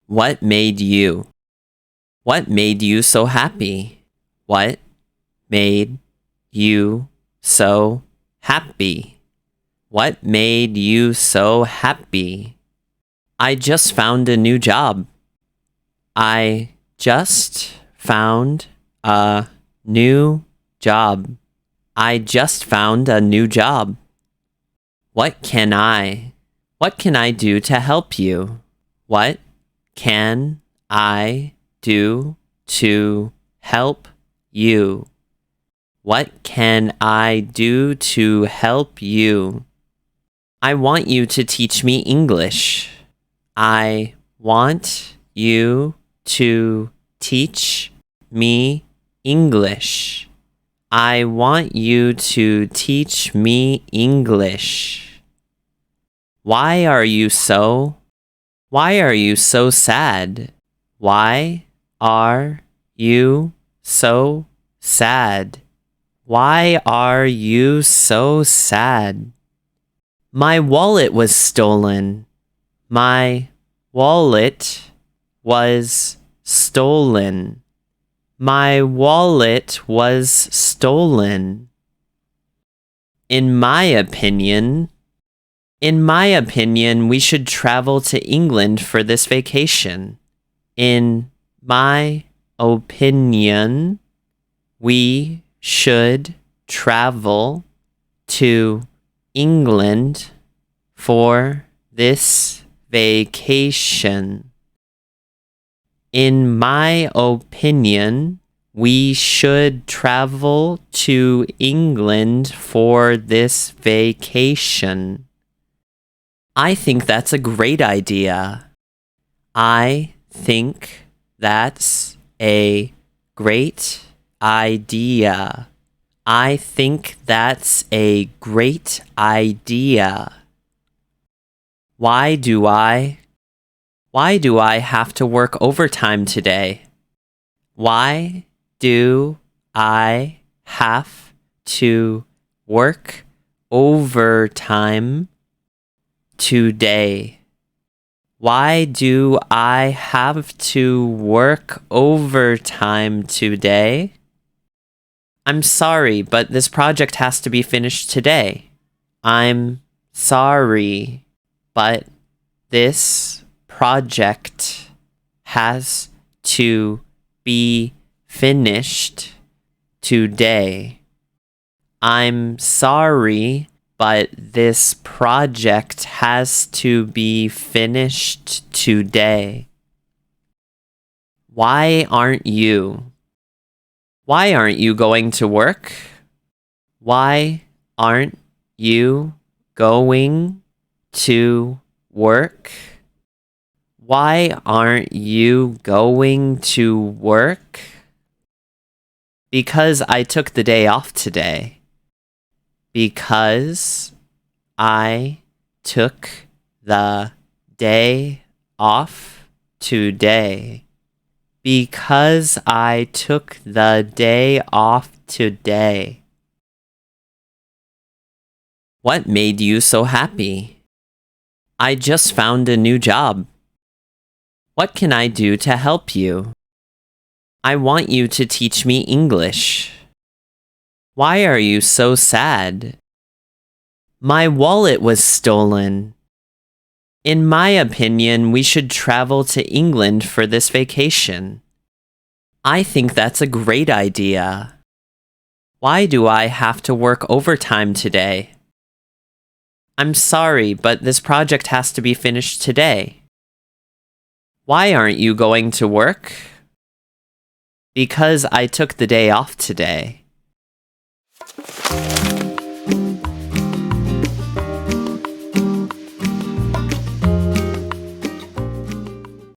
What made you? What made you so happy? What made you so happy? What made you so happy? I just found a new job. I just found a new job. I just found a new job. What can I do to help you? What can I do to help you? What can I do to help you? I want you to teach me English. I want you to teach me English. I want you to teach me English. Why are you so sad? Why are you so sad? Why are you so sad? My wallet was stolen. My wallet was stolen. My wallet was stolen. In my opinion, we should travel to England for this vacation. In my opinion, we should travel to England for this vacation. In my opinion, we should travel to England for this vacation. I think that's a great idea. I think that's a great idea. I think that's a great idea. Why do I have to work overtime today? Why do I have to work overtime today? Why do I have to work overtime today? I'm sorry, but this project has to be finished today. I'm sorry, but this project has to be finished today. I'm sorry, but this project has to be finished today. Why aren't you? Why aren't you going to work? Why aren't you going to work? Why aren't you going to work? Because I took the day off today. Because I took the day off today. Because I took the day off today. What made you so happy? I just found a new job. What can I do to help you? I want you to teach me English. Why are you so sad? My wallet was stolen. In my opinion, we should travel to England for this vacation. I think that's a great idea. Why do I have to work overtime today? I'm sorry, but this project has to be finished today. Why aren't you going to work? Because I took the day off today.